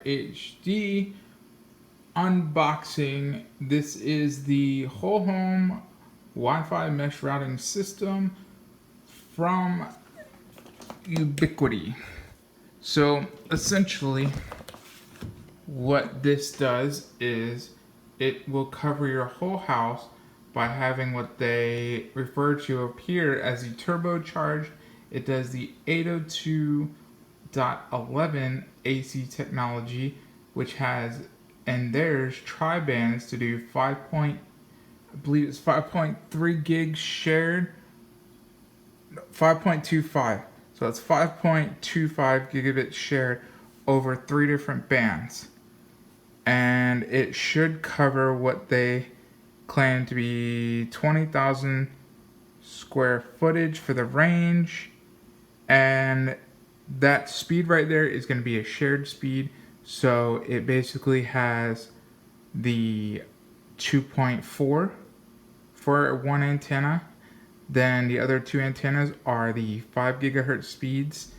HD unboxing. This is the whole home Wi-Fi mesh routing system from Ubiquiti. So essentially what this does is it will cover your whole house by having what they refer to up here as the turbocharged. It does the 802.11 AC technology, which has, and there's tri-bands to do 5.3 gigs shared, 5.25. So that's 5.25 gigabits shared over 3 different bands. And it should cover what they claim to be 20,000 square footage for the range. And that speed right there is going to be a shared speed. So it basically has the 2.4 for one antenna. Then the other two antennas are the 5 gigahertz speeds,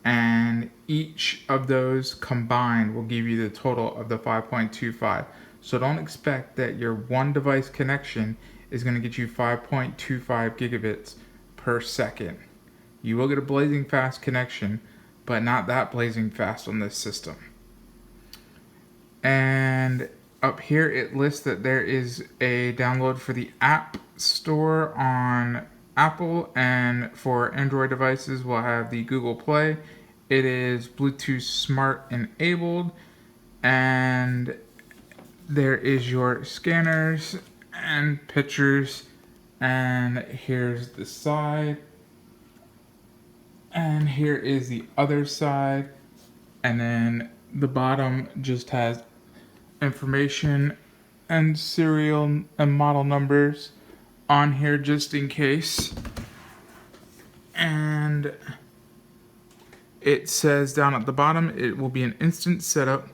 and each of those combined will give you the total of the 5.25. So don't expect that your one device connection is going to get you 5.25 gigabits per second. You will get a blazing fast connection, but not that blazing fast on this system. And up here it lists that there is a download for the App Store on Apple, and for Android devices we'll have the Google Play. It is Bluetooth Smart enabled, and there is your scanners and pictures, and here's the side, and here is the other side, and then the bottom just has information and serial and model numbers on here just in case. And it says down at the bottom, it will be an instant setup.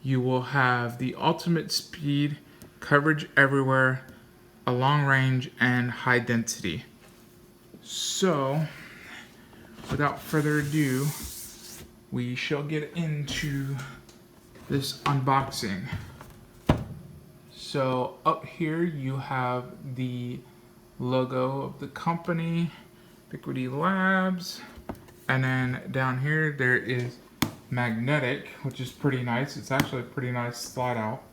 You will have the ultimate speed, coverage everywhere, a long range, and high density. So, without further ado, we shall get into this unboxing. So up here you have the logo of the company, Ubiquiti Labs, and then down here there is magnetic, which is pretty nice. It's actually a pretty nice slide out.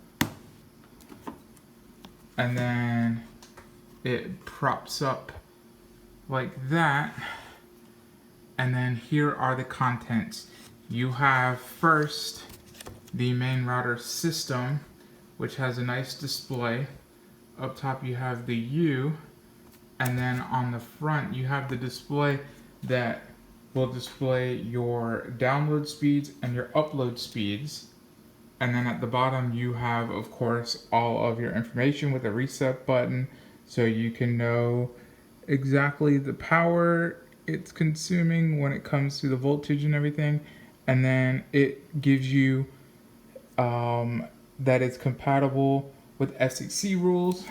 And then it props up like that. And then here are the contents. You have first the main router system, which has a nice display. Up top you have the U, and then on the front you have the display that will display your download speeds and your upload speeds. And then at the bottom you have, of course, all of your information with a reset button, so you can know exactly the power it's consuming when it comes to the voltage and everything. And then it gives you that it's compatible with FCC rules.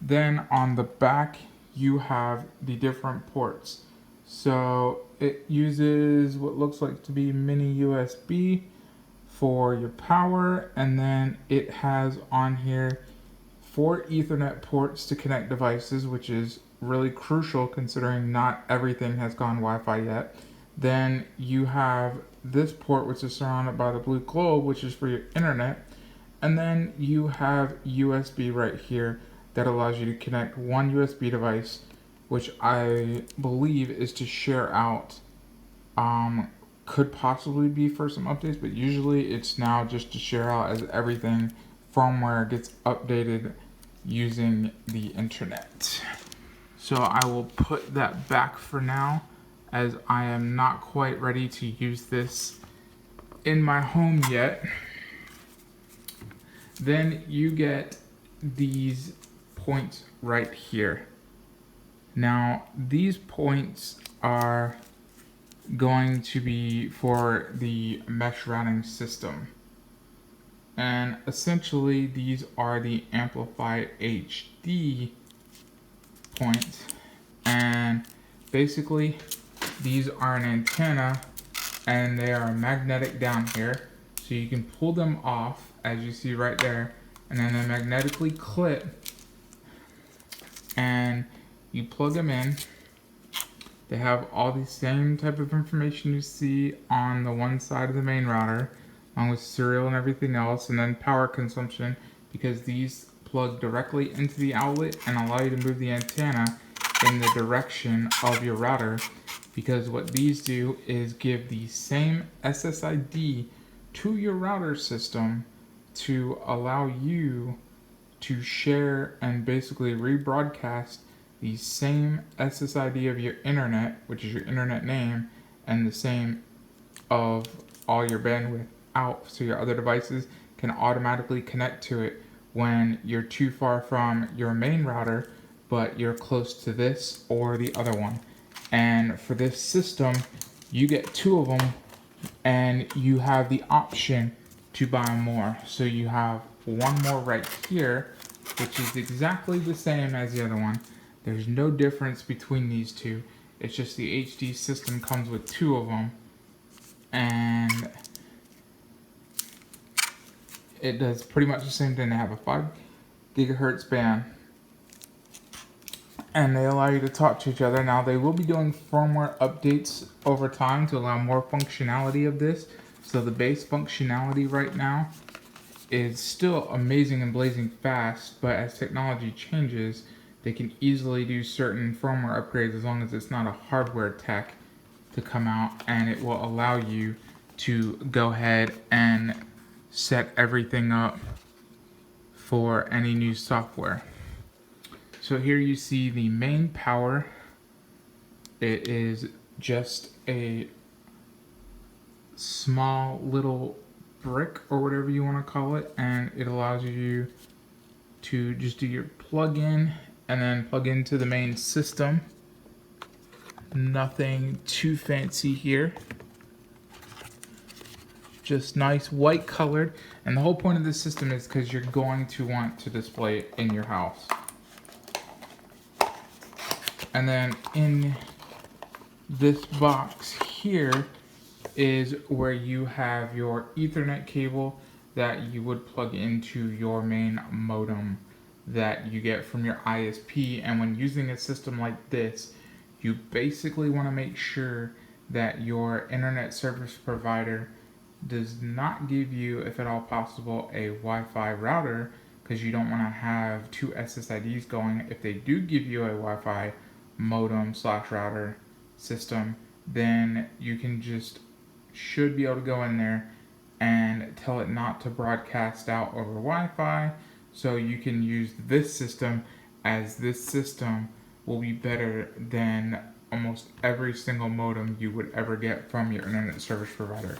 Then on the back you have the different ports. So it uses what looks like to be mini USB for your power, and then it has on here 4 Ethernet ports to connect devices, which is really crucial considering not everything has gone Wi-Fi yet. Then you have this port, which is surrounded by the blue globe, which is for your internet. And then you have USB right here that allows you to connect one USB device, which I believe is to share out. Could possibly be for some updates, but usually it's now just to share out as everything firmware gets updated using the internet. So I will put that back for now, as I am not quite ready to use this in my home yet. Then you get these points right here. Now these points are going to be for the mesh routing system, and essentially these are the Amplifi HD points, and basically these are an antenna and they are magnetic down here, So you can pull them off, as you see right there, and then they magnetically clip, and you plug them in. They have all the same type of information you see on the one side of the main router, along with serial and everything else, and then power consumption, because these plug directly into the outlet and allow you to move the antenna in the direction of your router, because what these do is give the same SSID to your router system to allow you to share and basically rebroadcast the same SSID of your internet, which is your internet name, and the same of all your bandwidth out, so your other devices can automatically connect to it when you're too far from your main router, but you're close to this or the other one. And for this system, you get 2 of them, and you have the option to buy more. So you have one more right here, which is exactly the same as the other one. There's no difference between these two. It's just the HD system comes with 2 of them, and it does pretty much the same thing. They have a 5 gigahertz band, and they allow you to talk to each other. Now, they will be doing firmware updates over time to allow more functionality of this. So the base functionality right now is still amazing and blazing fast, but as technology changes, they can easily do certain firmware upgrades as long as it's not a hardware tech to come out, and it will allow you to go ahead and set everything up for any new software. So here you see the main power. It is just a small little brick or whatever you want to call it, and it allows you to just do your plug-in and then plug into the main system. Nothing too fancy here, just nice white colored, and the whole point of this system is because you're going to want to display it in your house. And then in this box here is where you have your Ethernet cable that you would plug into your main modem that you get from your ISP. And when using a system like this, you basically want to make sure that your internet service provider does not give you, if at all possible, a Wi-Fi router, because you don't want to have 2 SSIDs going. If they do give you a Wi-Fi modem / router system, then you can should be able to go in there and tell it not to broadcast out over Wi-Fi, so you can use this system, as this system will be better than almost every single modem you would ever get from your internet service provider.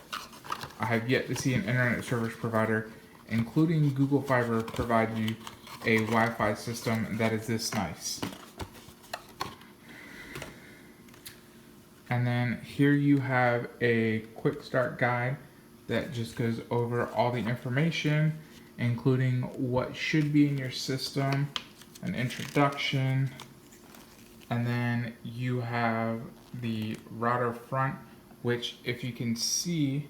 I have yet to see an internet service provider, including Google Fiber, provide you a Wi-Fi system that is this nice. And then here you have a quick start guide that just goes over all the information, including what should be in your system, an introduction, and then you have the router front, which, if you can see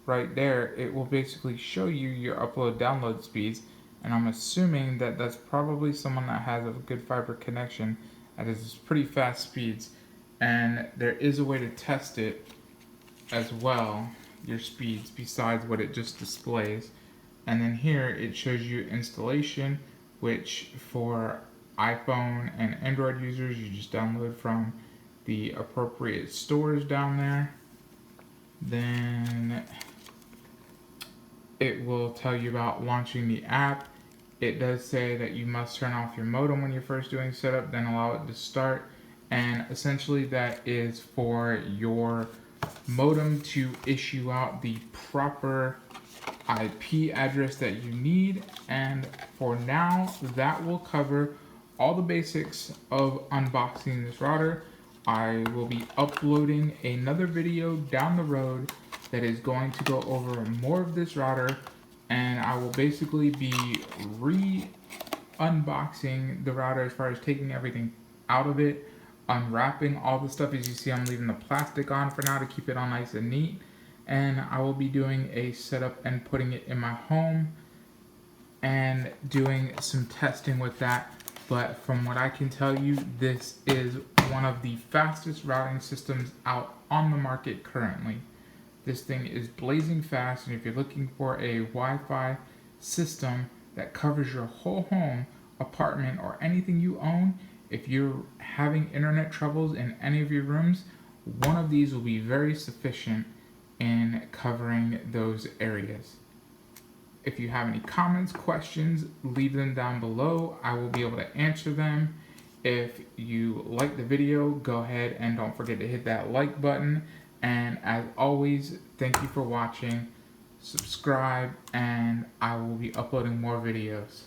right there, it will basically show you your upload download speeds, and I'm assuming that that's probably someone that has a good fiber connection that is pretty fast speeds. And there is a way to test it as well, your speeds, besides what it just displays. And then here it shows you installation, which for iPhone and Android users, you just download from the appropriate stores down there. Then it will tell you about launching the app. It does say that you must turn off your modem when you're first doing setup, then allow it to start. And essentially that is for your modem to issue out the proper IP address that you need. And for now, that will cover all the basics of unboxing this router. I will be uploading another video down the road that is going to go over more of this router, and I will basically be unboxing the router as far as taking everything out of it, unwrapping all the stuff. As you see, I'm leaving the plastic on for now to keep it all nice and neat, and I will be doing a setup and putting it in my home and doing some testing with that. But from what I can tell you, this is one of the fastest routing systems out on the market currently. This thing is blazing fast, and if you're looking for a Wi-Fi system that covers your whole home, apartment, or anything you own, if you're having internet troubles in any of your rooms, one of these will be very sufficient in covering those areas. If you have any comments, questions, leave them down below. I will be able to answer them. If you like the video, go ahead and don't forget to hit that like button. And as always, thank you for watching. Subscribe, and I will be uploading more videos.